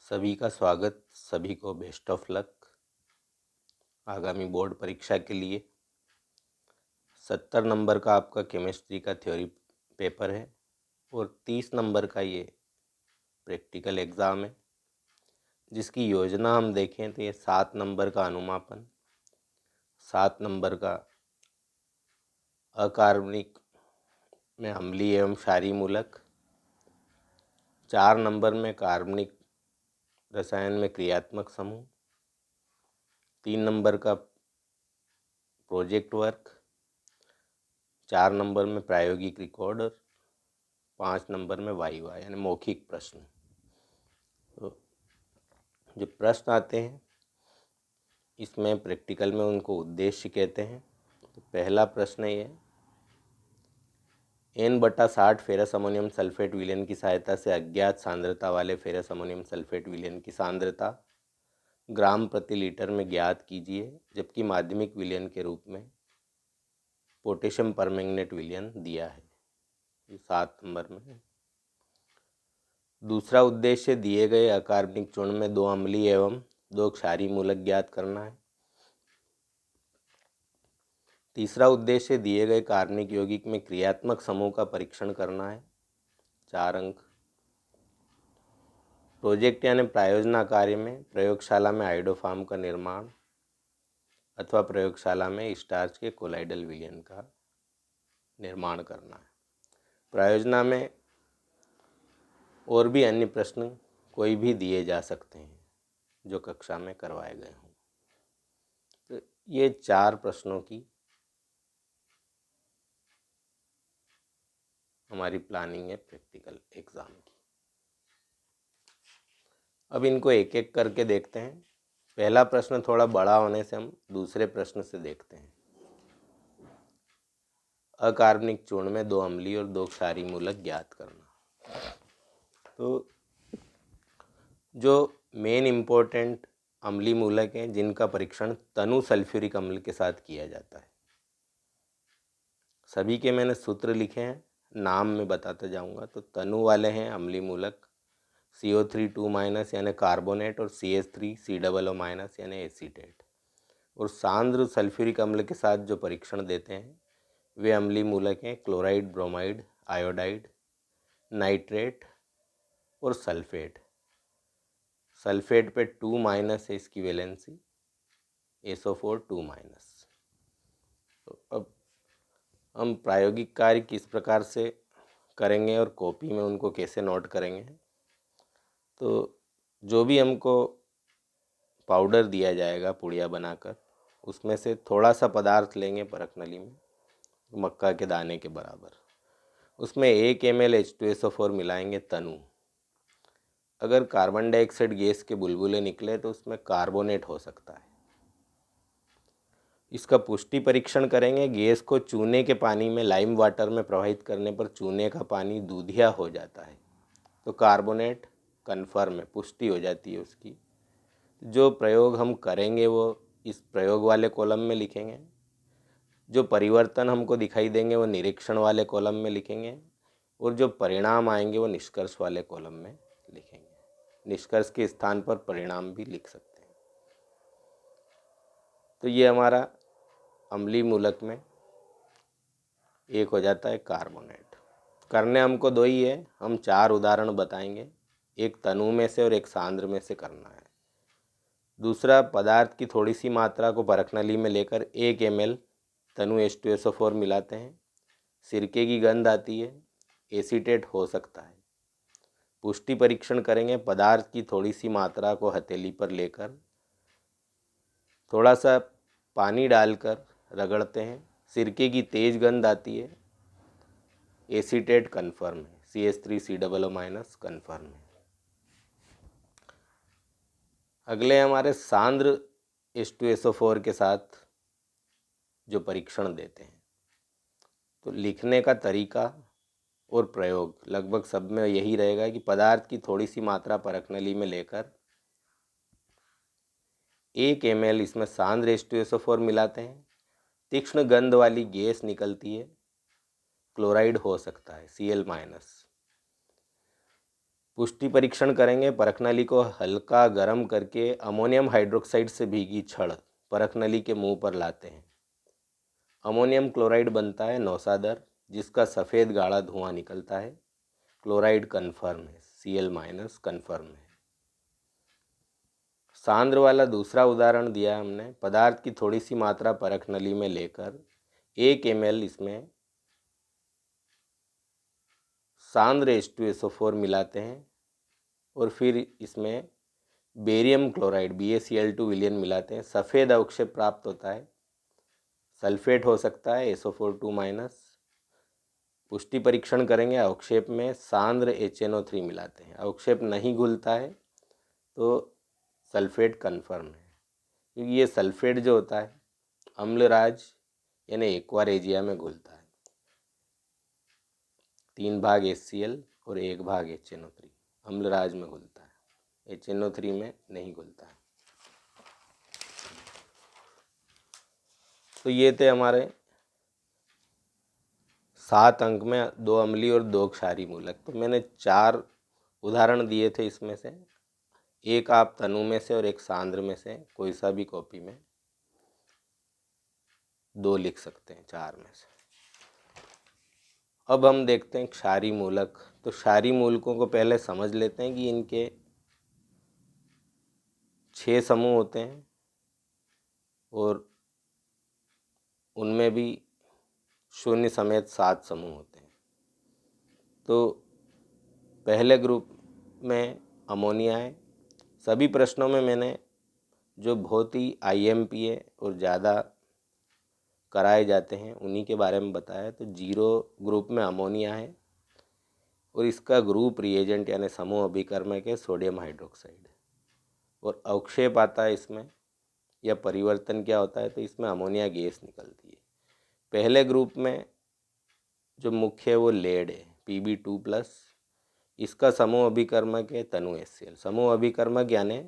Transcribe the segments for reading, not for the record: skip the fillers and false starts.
सभी का स्वागत। सभी को बेस्ट ऑफ लक आगामी बोर्ड परीक्षा के लिए। 70 नंबर का आपका केमिस्ट्री का थ्योरी पेपर है और 30 नंबर का ये प्रैक्टिकल एग्ज़ाम है, जिसकी योजना हम देखें तो ये 7 नंबर का अनुमापन, 7 नंबर का अकार्बनिक में अम्लीय एवं क्षारीय मूलक, 4 नंबर में कार्बनिक रसायन में क्रियात्मक समूह, 3 नंबर का प्रोजेक्ट वर्क, 4 नंबर में प्रायोगिक रिकॉर्ड और 5 नंबर में वाइवा यानी मौखिक प्रश्न। तो जो प्रश्न आते हैं इसमें प्रैक्टिकल में उनको उद्देश्य कहते हैं। तो पहला प्रश्न ये N/60 फेरस अमोनियम सल्फेट विलयन की सहायता से अज्ञात सांद्रता वाले फेरस अमोनियम सल्फेट विलयन की सांद्रता ग्राम प्रति लीटर में ज्ञात कीजिए, जबकि माध्यमिक विलयन के रूप में पोटेशियम परमैंगनेट विलयन दिया है। ये 7 नंबर में है। दूसरा उद्देश्य दिए गए अकार्बनिक चूर्ण में 2 अम्लीय एवं 2 क्षारीय मूलक ज्ञात करना है। तीसरा उद्देश्य दिए गए कार्बनिक यौगिक में क्रियात्मक समूह का परीक्षण करना है, 4 अंक। प्रोजेक्ट यानी प्रायोजना कार्य में प्रयोगशाला में आइडोफार्म का निर्माण अथवा प्रयोगशाला में स्टार्च के कोलाइडल विलयन का निर्माण करना है। प्रायोजना में और भी अन्य प्रश्न कोई भी दिए जा सकते हैं जो कक्षा में करवाए गए हों। तो ये 4 प्रश्नों की हमारी प्लानिंग है प्रैक्टिकल एग्ज़ाम की। अब इनको एक एक करके देखते हैं। पहला प्रश्न थोड़ा बड़ा होने से हम दूसरे प्रश्न से देखते हैं। अकार्बनिक चूर्ण में 2 अम्लीय और 2 क्षारीय मूलक ज्ञात करना। तो जो मेन इम्पोर्टेंट अम्लीय मूलक हैं जिनका परीक्षण तनु सल्फ्यूरिक अम्ल के साथ किया जाता है, सभी के मैंने सूत्र लिखे हैं, नाम में बताता जाऊंगा। तो तनु वाले हैं अम्लीय मूलक CO3 - यानी कार्बोनेट और CH3COO- यानी एसीटेट। और सांद्र सल्फ्यूरिक अम्ल के साथ जो परीक्षण देते हैं वे अम्लीय मूलक हैं क्लोराइड, ब्रोमाइड, आयोडाइड, नाइट्रेट और सल्फेट। सल्फेट पे 2- है इसकी वैलेंसी, SO4 2-। तो अब हम प्रायोगिक कार्य किस प्रकार से करेंगे और कॉपी में उनको कैसे नोट करेंगे। तो जो भी हमको पाउडर दिया जाएगा पुड़िया बनाकर, उसमें से थोड़ा सा पदार्थ लेंगे परख नली में, मक्का के दाने के बराबर। उसमें 1 ml H2SO4 मिलाएंगे तनु। अगर कार्बन डाइऑक्साइड गैस के बुलबुले निकले तो उसमें कार्बोनेट हो सकता है। इसका पुष्टि परीक्षण करेंगे। गैस को चूने के पानी में लाइम वाटर में प्रवाहित करने पर चूने का पानी दूधिया हो जाता है, तो कार्बोनेट कन्फर्म है, पुष्टि हो जाती है उसकी। जो प्रयोग हम करेंगे वो इस प्रयोग वाले कॉलम में लिखेंगे, जो परिवर्तन हमको दिखाई देंगे वो निरीक्षण वाले कॉलम में लिखेंगे, और जो परिणाम आएंगे वो निष्कर्ष वाले कॉलम में लिखेंगे। निष्कर्ष के स्थान पर परिणाम भी लिख सकते हैं। तो ये हमारा अम्लीय मूलक में एक हो जाता है कार्बोनेट। करने हमको 2 ही है, हम 4 उदाहरण बताएंगे, एक तनु में से और एक सांद्र में से करना है। दूसरा, पदार्थ की थोड़ी सी मात्रा को परख नली में लेकर 1 ml तनु H2SO4 मिलाते हैं। सिरके की गंध आती है, एसीटेट हो सकता है। पुष्टि परीक्षण करेंगे। पदार्थ की थोड़ी सी मात्रा को हथेली पर लेकर थोड़ा सा पानी डालकर रगड़ते हैं, सिरके की तेज गंध आती है, एसीटेट कन्फर्म है, CH3COO- कन्फर्म है। अगले हमारे सांद्र H2SO4 के साथ जो परीक्षण देते हैं, तो लिखने का तरीका और प्रयोग लगभग सब में यही रहेगा कि पदार्थ की थोड़ी सी मात्रा परख नली में लेकर 1 ml इसमें सांद्र H2SO4 मिलाते हैं। तीक्ष्ण गंध वाली गैस निकलती है, क्लोराइड हो सकता है, Cl-। पुष्टि परीक्षण करेंगे। परख नली को हल्का गर्म करके अमोनियम हाइड्रोक्साइड से भीगी छड़ परख नली के मुंह पर लाते हैं। अमोनियम क्लोराइड बनता है नौसादर, जिसका सफ़ेद गाढ़ा धुआं निकलता है। क्लोराइड कन्फर्म है, Cl- कन्फर्म है। सांद्र वाला दूसरा उदाहरण दिया हमने। पदार्थ की थोड़ी सी मात्रा परख नली में लेकर 1 ml इसमें सांद्र H2SO4 मिलाते हैं और फिर इसमें बेरियम क्लोराइड BaCl2 विलयन मिलाते हैं। सफ़ेद अवक्षेप प्राप्त होता है। सल्फेट हो सकता है SO4 2-। पुष्टि परीक्षण करेंगे। अवक्षेप में सांद्र HNO3 मिलाते हैं। अवक्षेप नहीं घुलता है तो सल्फेट कन्फर्म है, क्योंकि ये सल्फेट जो होता है अम्लराज यानी एक्वारेजिया में घुलता है। 3 भाग HCl और 1 भाग HNO3 अम्लराज में घुलता है, HNO3 में नहीं घुलता है। तो ये थे हमारे 7 अंक में 2 अम्लीय और 2 क्षारीय मूलक। तो मैंने 4 उदाहरण दिए थे, इसमें से एक आप तनु में से और एक सांद्र में से कोई सा भी कॉपी में 2 लिख सकते हैं 4 में से। अब हम देखते हैं क्षारीय मूलक। तो क्षारीय मूलकों को पहले समझ लेते हैं कि इनके 6 समूह होते हैं और उनमें भी 0 समेत 7 समूह होते हैं। तो पहले ग्रुप में अमोनिया है। सभी प्रश्नों में मैंने जो बहुत ही IMPA और ज़्यादा कराए जाते हैं उन्हीं के बारे में बताया। तो 0 ग्रुप में अमोनिया है और इसका ग्रुप रिएजेंट यानी समूह अभिकर्मक है सोडियम हाइड्रोक्साइड। और अवक्षेप आता है इसमें, या परिवर्तन क्या होता है, तो इसमें अमोनिया गैस निकलती है। पहले ग्रुप में जो मुख्य है वो लेड है Pb2+। इसका समूह अभिकर्मक है तनु HCl। समूह अभिकर्मक यानी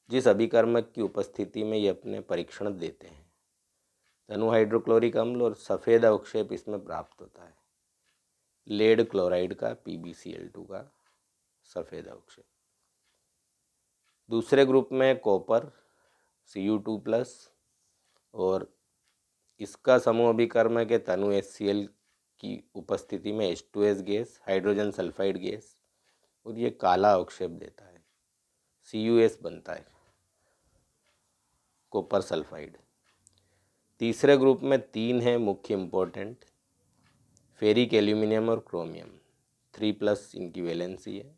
जिस अभिकर्मक की उपस्थिति में ये अपने परीक्षण देते हैं। तनु हाइड्रोक्लोरिक अम्ल और सफ़ेद अवक्षेप इसमें प्राप्त होता है। लेड क्लोराइड का PbCl2 का सफ़ेद अवक्षेप। दूसरे ग्रुप में कॉपर Cu2+ और इसका समूह अभिकर्मक है तनु HCl की उपस्थिति में H2S gas, hydrogen sulphide gas, और ये काला अवक्षेप देता है, CuS बनता है, कॉपर सल्फाइड। तीसरे ग्रुप में 3 है मुख्य इम्पोर्टेंट, फेरिक एल्यूमिनियम और क्रोमियम। 3+ इनकी वैलेंसी है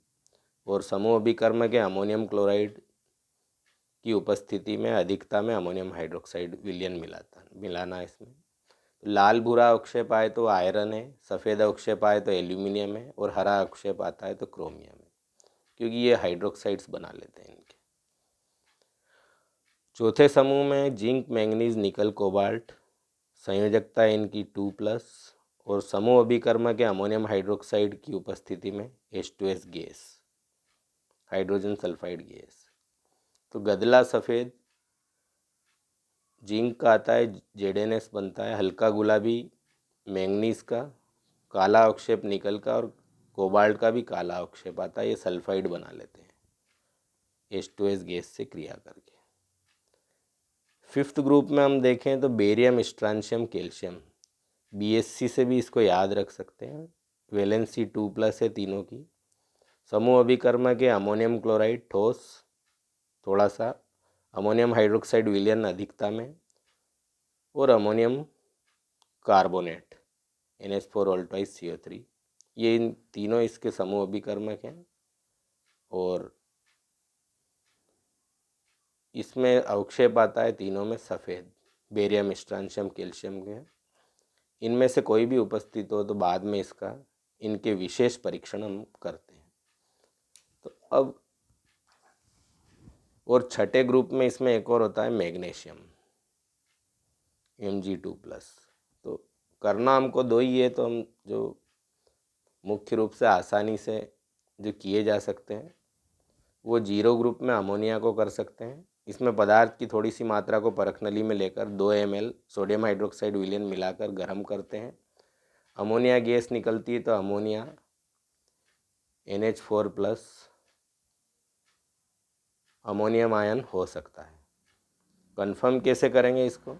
और समूह अभिकर्मक है अमोनियम क्लोराइड की उपस्थिति में अधिकता में अमोनियम हाइड्रोक्साइड विलयन मिलाना है इसमें। लाल भूरा अवक्षेप आए तो आयरन है, सफ़ेद अवक्षेप आए तो एल्यूमिनियम है और हरा अवक्षेप आता है तो क्रोमियम है, क्योंकि ये हाइड्रोक्साइड्स बना लेते हैं इनके। चौथे समूह में जिंक मैंगनीज निकल कोबाल्ट, संयोजकता है इनकी 2+ और समूह अभिकर्मक है अमोनियम हाइड्रोक्साइड की उपस्थिति में H2S gas, hydrogen sulphide gas. तो गदला सफ़ेद जिंक का आता है ZnS बनता है, हल्का गुलाबी मैंगनीज का, काला अवक्षेप निकल का और कोबाल्ट का भी काला अवक्षेप आता है। ये सल्फाइड बना लेते हैं H2S गैस से क्रिया करके। 5th ग्रुप में हम देखें तो बेरियम स्ट्रांशियम कैल्शियम, BSC से भी इसको याद रख सकते हैं। वैलेंसी 2+ है तीनों की। समूह अभिकर्मक है अमोनियम क्लोराइड ठोस, थोड़ा सा अमोनियम हाइड्रोक्साइड विलयन अधिकता में, और अमोनियम कार्बोनेट NH4 CO3। ये इन तीनों इसके समूह अभिकर्मक हैं और इसमें अवक्षेप आता है तीनों में सफ़ेद, बेरियम स्ट्रांशियम कैल्शियम के। इनमें से कोई भी उपस्थित हो तो बाद में इसका इनके विशेष परीक्षण हम करते हैं। तो अब और छठे ग्रुप में इसमें एक और होता है मैग्नीशियम Mg2+। तो करना हमको 2 ही है, तो हम जो मुख्य रूप से आसानी से जो किए जा सकते हैं वो 0 ग्रुप में अमोनिया को कर सकते हैं। इसमें पदार्थ की थोड़ी सी मात्रा को परख नली में लेकर 2 ml सोडियम हाइड्रोक्साइड विलयन मिलाकर गर्म करते हैं। अमोनिया गैस निकलती है तो अमोनिया NH4+ अमोनियम आयन हो सकता है। कन्फर्म कैसे करेंगे इसको?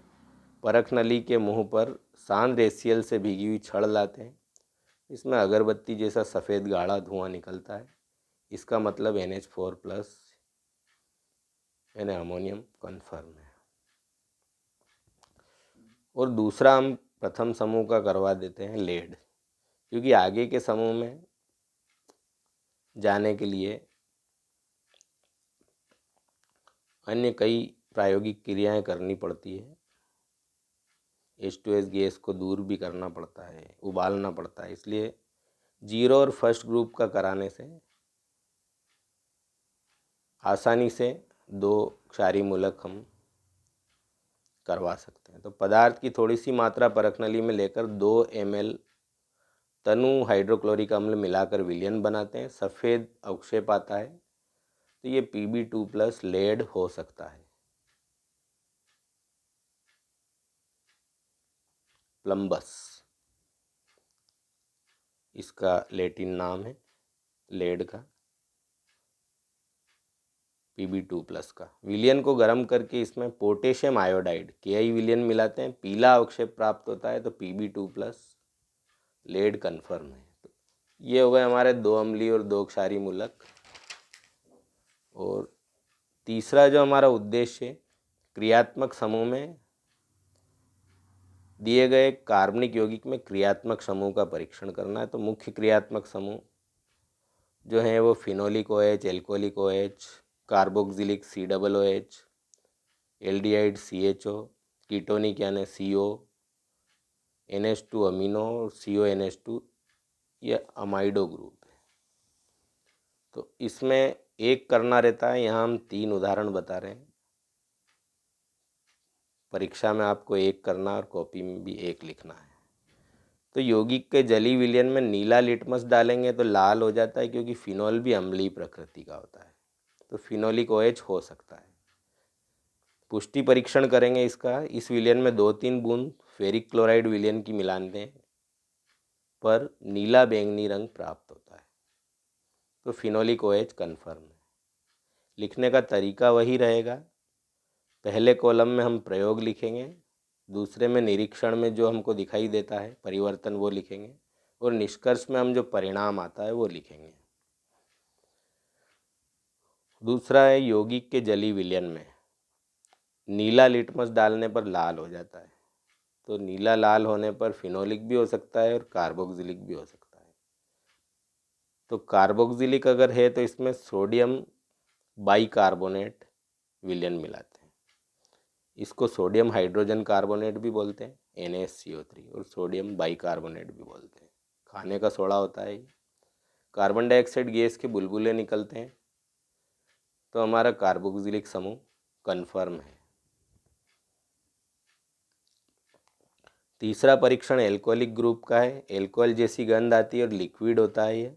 परख नली के मुंह पर सांद्र HCl से भीगी हुई छड़ लाते हैं, इसमें अगरबत्ती जैसा सफ़ेद गाढ़ा धुआं निकलता है, इसका मतलब NH4+ यानी अमोनियम कन्फर्म है। और दूसरा हम प्रथम समूह का करवा देते हैं लेड, क्योंकि आगे के समूह में जाने के लिए अन्य कई प्रायोगिक क्रियाएं करनी पड़ती है। H2S गैस को दूर भी करना पड़ता है, उबालना पड़ता है, इसलिए 0 और फर्स्ट ग्रुप का कराने से आसानी से 2 क्षारीय मूलक हम करवा सकते हैं। तो पदार्थ की थोड़ी सी मात्रा परख नली में लेकर 2 ml तनु हाइड्रोक्लोरिक अम्ल मिलाकर विलयन बनाते हैं, सफ़ेद अवक्षेप आता है, तो ये Pb2+ लेड हो सकता है। प्लम्बस इसका लैटिन नाम है, लेड का, Pb2+ का। विलयन को गर्म करके इसमें पोटेशियम आयोडाइड KI विलयन मिलाते हैं, पीला अवक्षेप प्राप्त होता है, तो Pb2+ लेड कन्फर्म है। तो ये हो गए हमारे 2 अम्लीय और 2 क्षारीय मूलक। और तीसरा जो हमारा उद्देश्य है, क्रियात्मक समूह में दिए गए कार्बनिक यौगिक में क्रियात्मक समूह का परीक्षण करना है। तो मुख्य क्रियात्मक समूह जो हैं वो phenolic OH, alcoholic OH, carboxylic COOH, aldehyde CHO, ketonic यानी CO, NH2 अमीनो और CONH2 ये अमाइडो ग्रुप है। तो इसमें एक करना रहता है, यहाँ हम 3 उदाहरण बता रहे हैं। परीक्षा में आपको एक करना और कॉपी में भी एक लिखना है। तो यौगिक के जलीय विलयन में नीला लिटमस डालेंगे तो लाल हो जाता है, क्योंकि फिनोल भी अम्लीय प्रकृति का होता है, तो फिनोलिक OH हो सकता है। पुष्टि परीक्षण करेंगे इसका, इस विलयन में 2-3 बूंद फेरिक क्लोराइड विलयन की मिलान दें पर नीला बैंगनी रंग प्राप्त होता है, तो फिनोलिक OH कन्फर्म है। लिखने का तरीका वही रहेगा, पहले कॉलम में हम प्रयोग लिखेंगे, दूसरे में निरीक्षण में जो हमको दिखाई देता है परिवर्तन वो लिखेंगे, और निष्कर्ष में हम जो परिणाम आता है वो लिखेंगे। दूसरा है यौगिक के जलीय विलयन में नीला लिटमस डालने पर लाल हो जाता है, तो नीला लाल होने पर फिनोलिक भी हो सकता है और कार्बोक्सिलिक भी हो सकता है। तो कार्बोक्सिलिक अगर है तो इसमें सोडियम बाइकार्बोनेट विलयन मिलाते हैं, इसको सोडियम हाइड्रोजन कार्बोनेट भी बोलते हैं NaCO3, और सोडियम बाइकार्बोनेट भी बोलते हैं, खाने का सोडा होता है। कार्बन डाइऑक्साइड गैस के बुलबुले निकलते हैं, तो हमारा कार्बोक्सिलिक समूह कन्फर्म है। तीसरा परीक्षण एल्कोहलिक ग्रुप का है, एल्कोहल जैसी गंध आती है और लिक्विड होता है ये,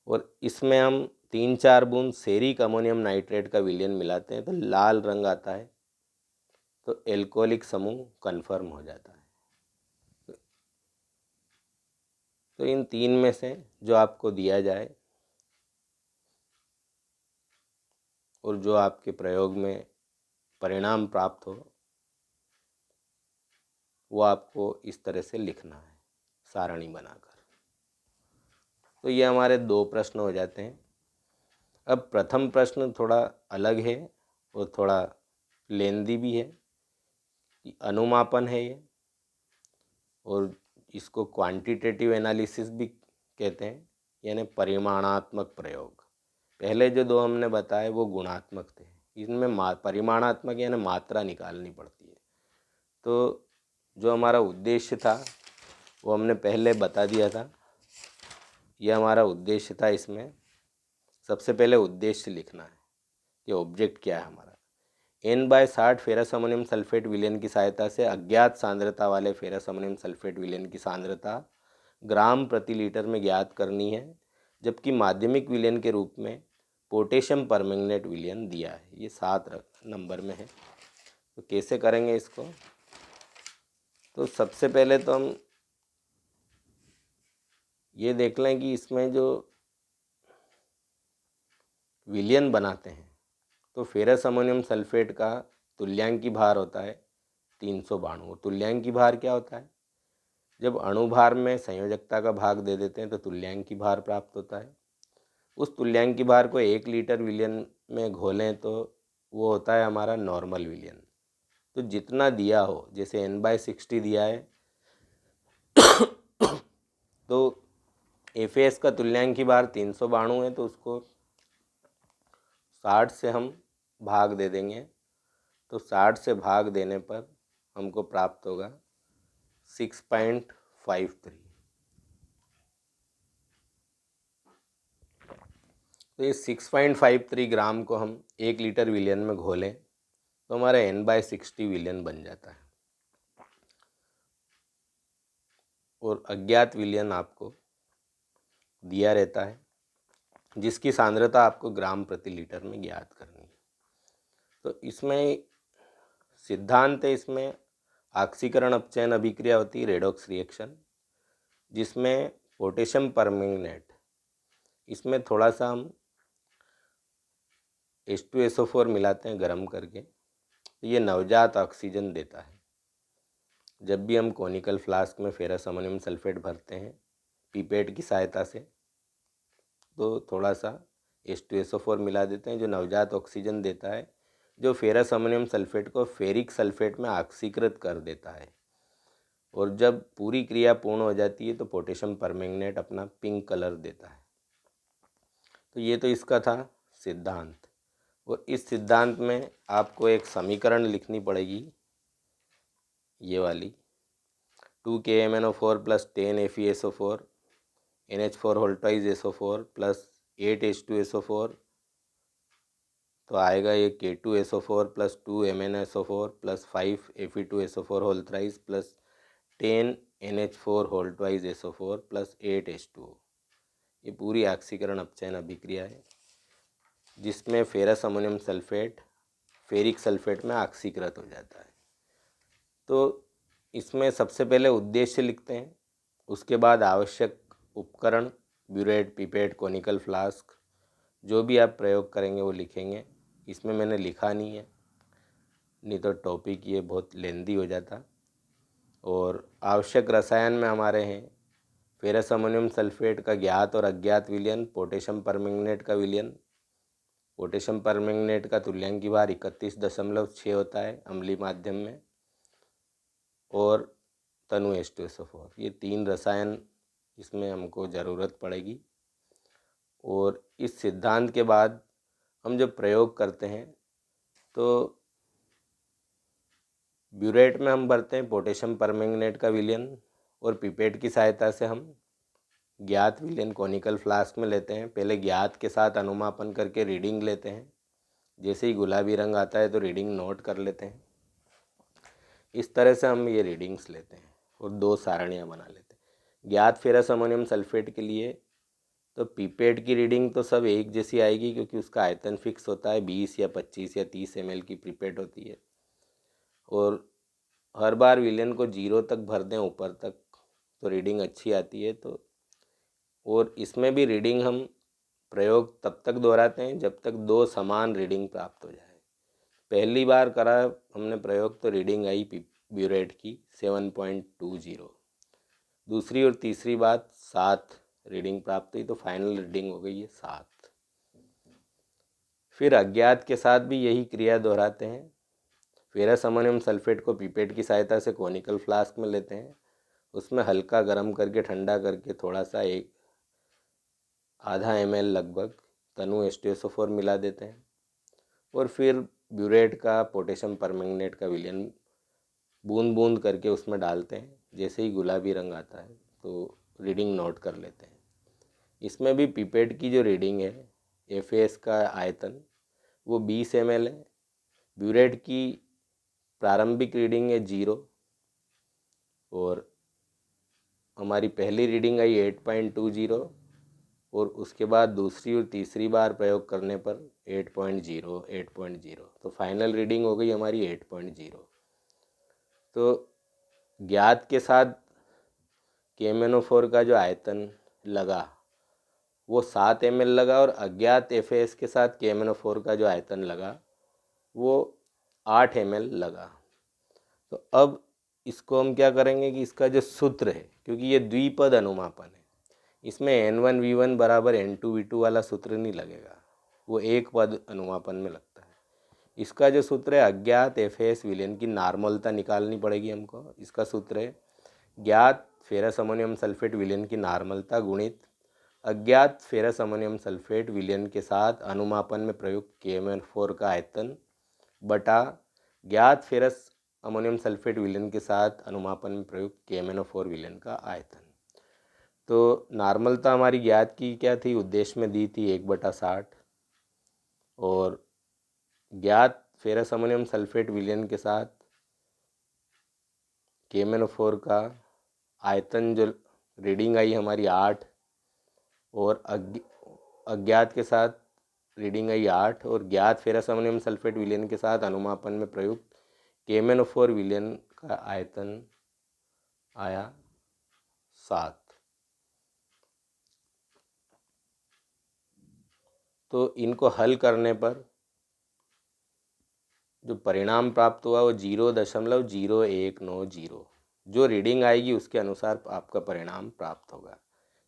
और इसमें हम 3-4 बूंद सेरिक अमोनियम नाइट्रेट का विलयन मिलाते हैं तो लाल रंग आता है, तो एल्कोहलिक समूह कन्फर्म हो जाता है। तो इन 3 में से जो आपको दिया जाए और जो आपके प्रयोग में परिणाम प्राप्त हो वो आपको इस तरह से लिखना है सारणी बनाकर। तो ये हमारे 2 प्रश्न हो जाते हैं। अब प्रथम प्रश्न थोड़ा अलग है और थोड़ा लेंदी भी है, कि अनुमापन है ये, और इसको क्वांटिटेटिव एनालिसिस भी कहते हैं, यानी परिमाणात्मक प्रयोग। पहले जो 2 हमने बताए वो गुणात्मक थे, इनमें परिमाणात्मक यानी मात्रा निकालनी पड़ती है। तो जो हमारा उद्देश्य था वो हमने पहले बता दिया था, यह हमारा उद्देश्य था। इसमें सबसे पहले उद्देश्य लिखना है कि ऑब्जेक्ट क्या है हमारा। N/60 फेरस अमोनियम सल्फेट विलयन की सहायता से अज्ञात सांद्रता वाले फेरस अमोनियम सल्फेट विलयन की सांद्रता ग्राम प्रति लीटर में ज्ञात करनी है, जबकि माध्यमिक विलयन के रूप में पोटेशियम परमैंगनेट विलयन दिया है, ये 7 नंबर में है। तो कैसे करेंगे इसको? तो सबसे पहले तो हम ये देख लें कि इसमें जो विलयन बनाते हैं तो फेरस अमोनियम सल्फेट का तुल्यांकी भार होता है 392। तुल्यांकी भार क्या होता है? जब अणुभार में संयोजकता का भाग दे देते हैं तो तुल्यांकी भार प्राप्त होता है। उस तुल्यांकी भार को 1 लीटर विलयन में घोलें तो वो होता है हमारा नॉर्मल विलयन। तो जितना दिया हो, जैसे N/60 दिया है तो FAS का तुल्यांकी भार 392 है, तो उसको 60 से हम भाग दे देंगे। तो 60 से भाग देने पर हमको प्राप्त होगा 6.53। तो ये 6.53 ग्राम को हम 1 लीटर विलयन में घोलें तो हमारा N/60 विलयन बन जाता है। और अज्ञात विलयन आपको दिया रहता है जिसकी सांद्रता आपको ग्राम प्रति लीटर में ज्ञात करनी है। तो इसमें सिद्धांत है, इसमें ऑक्सीकरण अपचयन अभिक्रिया होती है, रेडॉक्स रिएक्शन, जिसमें पोटेशियम परमैंगनेट, इसमें थोड़ा सा हम H2SO4 मिलाते हैं गर्म करके, तो ये नवजात ऑक्सीजन देता है। जब भी हम कोनिकल फ्लास्क में फेरस अमोनियम सल्फेट भरते हैं पीपेट की सहायता से, तो थोड़ा सा H2SO4 मिला देते हैं जो नवजात ऑक्सीजन देता है, जो फेरस अमोनियम सल्फेट को फेरिक सल्फेट में ऑक्सीकृत कर देता है। और जब पूरी क्रिया पूर्ण हो जाती है तो पोटेशियम परमैंगनेट अपना पिंक कलर देता है। तो ये तो इसका था सिद्धांत। और इस सिद्धांत में आपको एक समीकरण लिखनी पड़ेगी, ये वाली 2KMnO4 + 10FeSO4 NH4 whole twice SO4 + 8H2SO4, तो आएगा ये K2SO4 + 2MnSO4 + 5Fe2SO4 whole thrice + 10NH4 whole twice SO4 + 8H2O। ये पूरी ऑक्सीकरण अपचयन अभिक्रिया है जिसमें ferrous ammonium sulphate ferric sulphate में ऑक्सीकृत हो जाता है। तो इसमें सबसे पहले उद्देश्य लिखते हैं, उसके बाद आवश्यक उपकरण, ब्यूरेट, पिपेट, कोनिकल फ्लास्क, जो भी आप प्रयोग करेंगे वो लिखेंगे। इसमें मैंने लिखा नहीं है, नहीं तो टॉपिक ये बहुत लेंदी हो जाता। और आवश्यक रसायन में हमारे हैं फेरस अमोनियम सल्फेट का ज्ञात और अज्ञात विलयन, पोटेशियम परमैंगनेट का विलयन। पोटेशियम परमैंगनेट का तुल्यांकी भार 31.6 होता है अम्लीय माध्यम में, और तनु H2SO4। ये 3 रसायन इसमें हमको ज़रूरत पड़ेगी। और इस सिद्धांत के बाद हम जब प्रयोग करते हैं तो ब्यूरेट में हम भरते हैं पोटेशियम परमैंगनेट का विलयन, और पिपेट की सहायता से हम ज्ञात विलयन कोनिकल फ्लास्क में लेते हैं। पहले ज्ञात के साथ अनुमापन करके रीडिंग लेते हैं, जैसे ही गुलाबी रंग आता है तो रीडिंग नोट कर लेते हैं। इस तरह से हम ये रीडिंग्स लेते हैं और 2 सारणियाँ बना लेते हैं। ज्ञात फेरस अमोनियम सल्फेट के लिए तो पीपेट की रीडिंग तो सब एक जैसी आएगी क्योंकि उसका आयतन फिक्स होता है, 20 या 25 या 30 ml की पीपेट होती है। और हर बार विलयन को 0 तक भर दें ऊपर तक तो रीडिंग अच्छी आती है। तो और इसमें भी रीडिंग हम प्रयोग तब तक दोहराते हैं जब तक 2 समान रीडिंग प्राप्त हो जाए। पहली बार करा हमने प्रयोग तो रीडिंग आई ब्यूरेट की 7.20, दूसरी और तीसरी बार 7 रीडिंग प्राप्त हुई, तो फाइनल रीडिंग हो गई है 7। फिर अज्ञात के साथ भी यही क्रिया दोहराते हैं। फेरस अमोनियम सल्फेट को पीपेट की सहायता से कोनिकल फ्लास्क में लेते हैं, उसमें हल्का गर्म करके ठंडा करके थोड़ा सा एक आधा ml लगभग तनु H2SO4 मिला देते हैं, और फिर ब्यूरेट का पोटेशियम परमैंगनेट का विलयन बूंद बूंद करके उसमें डालते हैं। जैसे ही गुलाबी रंग आता है तो रीडिंग नोट कर लेते हैं। इसमें भी पिपेट की जो रीडिंग है FAS का आयतन वो 20 ml है। ब्यूरेट की प्रारंभिक रीडिंग है 0, और हमारी पहली रीडिंग आई 8.20, और उसके बाद दूसरी और तीसरी बार प्रयोग करने पर 8.0। तो फाइनल रीडिंग हो गई हमारी 8.0। तो ज्ञात के साथ KMnO4 का जो आयतन लगा वो 7 ml लगा और अज्ञात FAS के साथ KMnO4 का जो आयतन लगा वो 8 ml लगा। तो अब इसको हम क्या करेंगे कि इसका जो सूत्र है, क्योंकि ये द्विपद अनुमापन है, इसमें N1V1 बराबर N2V2 वाला सूत्र नहीं लगेगा, वो एक पद अनुमापन में लगता है। इसका जो सूत्र है अज्ञात FAS विलयन की नार्मलता निकालनी पड़ेगी हमको। इसका सूत्र है ज्ञात फेरस अमोनियम सल्फेट विलयन की नार्मलता गुणित अज्ञात फेरस अमोनियम सल्फेट विलयन के साथ अनुमापन में प्रयुक्त KMnO4 का आयतन बटा ज्ञात फेरस अमोनियम सल्फेट विलयन के साथ अनुमापन में प्रयुक्त KMnO4 विलयन का आयतन। तो नार्मलता हमारी ज्ञात की क्या थी, उद्देश्य में दी थी 1/60 और ज्ञात फेरस अमोनियम सल्फेट विलयन के साथ KMnO4 का आयतन जो रीडिंग आई हमारी 8 और अज्ञात के साथ रीडिंग आई 8 और ज्ञात फेरस अमोनियम सल्फेट विलयन के साथ अनुमापन में प्रयुक्त KMnO4 विलयन का आयतन आया 7। तो इनको हल करने पर जो परिणाम प्राप्त हुआ वो 0.0190, जो रीडिंग आएगी उसके अनुसार आपका परिणाम प्राप्त होगा।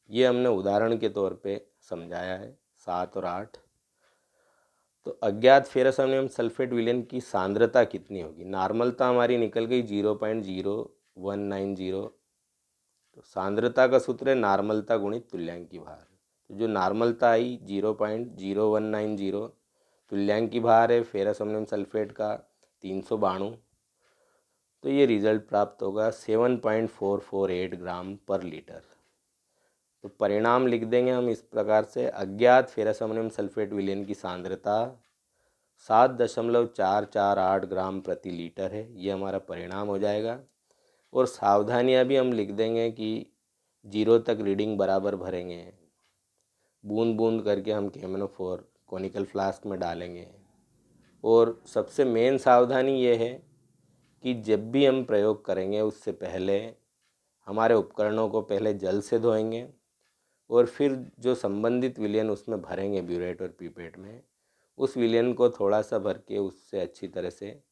ये हमने उदाहरण के तौर पे समझाया है 7 और 8। तो अज्ञात फेरस अमोनियम सल्फेट विलयन की सांद्रता कितनी होगी, नार्मलता हमारी निकल गई 0.0190। तो सांद्रता का सूत्र है नार्मलता गुणित तुल्यांकी भार। तो जो नार्मलता आई 0.0190, तुल्यांकी भार है फेरस अमोनियम सल्फेट का 392, तो ये रिजल्ट प्राप्त होगा 7.448 ग्राम पर लीटर। तो परिणाम लिख देंगे हम इस प्रकार से, अज्ञात फेरस अमोनियम सल्फेट विलयन की सांद्रता 7.448 ग्राम प्रति लीटर है, ये हमारा परिणाम हो जाएगा। और सावधानियां भी हम लिख देंगे कि 0 तक रीडिंग बराबर भरेंगे, बूंद बूंद करके हम KMnO4 कोनिकल फ्लास्क में डालेंगे। और सबसे मेन सावधानी ये है कि जब भी हम प्रयोग करेंगे उससे पहले हमारे उपकरणों को पहले जल से धोएंगे और फिर जो संबंधित विलयन उसमें भरेंगे ब्यूरेट और पीपेट में, उस विलयन को थोड़ा सा भर के उससे अच्छी तरह से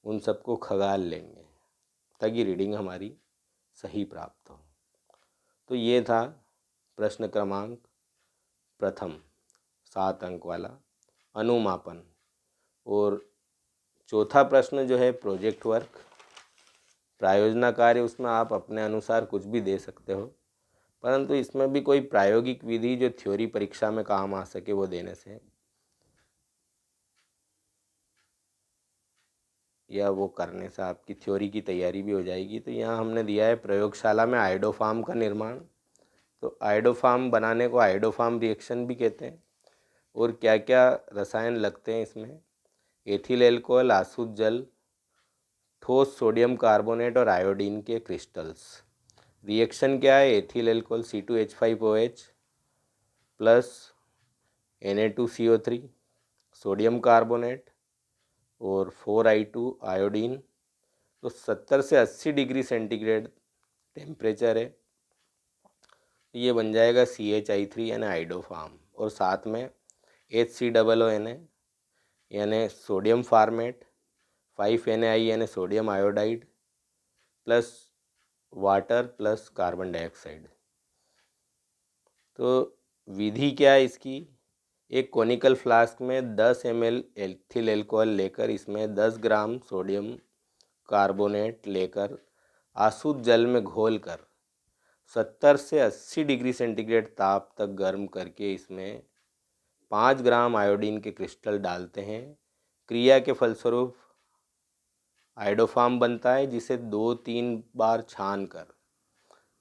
उन सबको खगाल लेंगे ताकि रीडिंग हमारी सही प्राप्त हो। तो ये था प्रश्न क्रमांक प्रथम 7 अंक वाला अनुमापन। और चौथा प्रश्न जो है प्रोजेक्ट वर्क, प्रायोजना कार्य, उसमें आप अपने अनुसार कुछ भी दे सकते हो, परंतु इसमें भी कोई प्रायोगिक विधि जो थ्योरी परीक्षा में काम आ सके वो देने से या वो करने से आपकी थ्योरी की तैयारी भी हो जाएगी। तो यहाँ हमने दिया है प्रयोगशाला में आयोडोफार्म का निर्माण। तो आयोडोफार्म बनाने को आयोडोफार्म रिएक्शन भी कहते हैं। और क्या क्या रसायन लगते हैं इसमें, एथिल एल्कोहल, आसुत जल, ठोस सोडियम कार्बोनेट और आयोडीन के क्रिस्टल्स। रिएक्शन क्या है, ethyl alcohol C2H5OH plus Na2CO3, sodium carbonate और 4I2 आयोडीन। तो 70 से 80 डिग्री सेंटीग्रेड टेम्परेचर है, ये बन जाएगा CHI3 यानी आइडोफार्म। और साथ में HCOONA यानी सोडियम फार्मेट, 5NaI यानी sodium iodide plus water plus carbon dioxide. तो विधि क्या है इसकी, एक कोनिकल फ्लास्क में 10 ml एथिल एल्कोहल लेकर इसमें 10 ग्राम सोडियम कार्बोनेट लेकर आसुत जल में घोलकर 70 से 80 डिग्री सेंटीग्रेड ताप तक गर्म करके इसमें 5 ग्राम आयोडीन के क्रिस्टल डालते हैं। क्रिया के फलस्वरूप आयोडोफार्म बनता है, जिसे 2-3 बार छान कर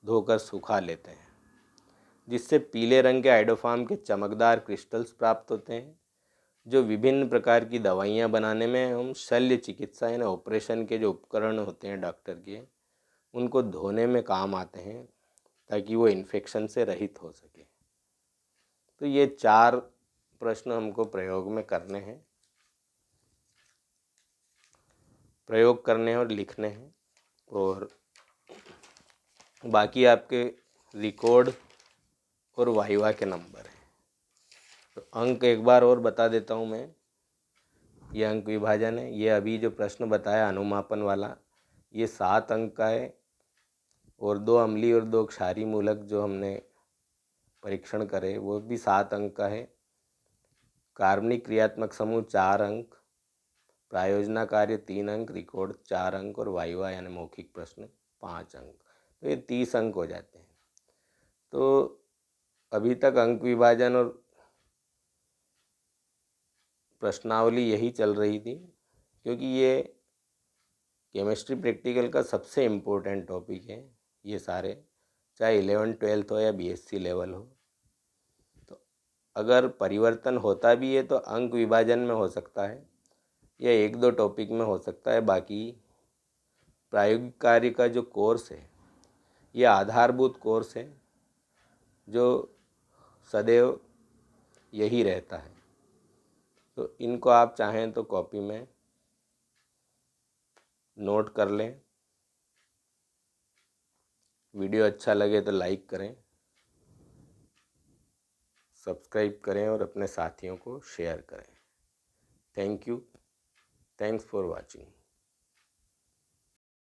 धोकर सुखा लेते हैं, जिससे पीले रंग के आयोडोफार्म के चमकदार क्रिस्टल्स प्राप्त होते हैं, जो विभिन्न प्रकार की दवाइयाँ बनाने में हम शल्य चिकित्सा यानी ऑपरेशन के जो उपकरण होते हैं डॉक्टर के, उनको धोने में काम आते हैं ताकि वो इन्फेक्शन से रहित हो सके। तो ये 4 प्रश्न हमको प्रयोग में करने हैं, प्रयोग करने हैं और लिखने हैं। और बाकी आपके रिकॉर्ड और वाइवा के नंबर हैं। तो अंक एक बार और बता देता हूँ मैं। ये अंक विभाजन है। ये अभी जो प्रश्न बताया अनुमापन वाला, ये 7 अंक का है। और 2 अम्लीय और 2 क्षारीय मूलक जो हमने परीक्षण करे वो भी 7 अंक का है। कार्बनिक क्रियात्मक समूह 4 अंक, प्रायोजना कार्य 3 अंक, रिकॉर्ड 4 अंक और वाइवा यानी मौखिक प्रश्न 5 अंक। तो ये 30 अंक हो जाते हैं। तो अभी तक अंक विभाजन और प्रश्नावली यही चल रही थी, क्योंकि ये केमिस्ट्री प्रैक्टिकल का सबसे इम्पोर्टेंट टॉपिक है। ये सारे चाहे 11th-12th हो या बीएससी लेवल हो। तो अगर परिवर्तन होता भी है तो अंक विभाजन में हो सकता है या 1-2 टॉपिक में हो सकता है। बाकी प्रायोगिक कार्य का जो कोर्स है ये आधारभूत कोर्स है जो सदैव यही रहता है। तो इनको आप चाहें तो कॉपी में नोट कर लें। वीडियो अच्छा लगे तो लाइक करें, सब्सक्राइब करें और अपने साथियों को शेयर करें। Thank you. Thanks for watching.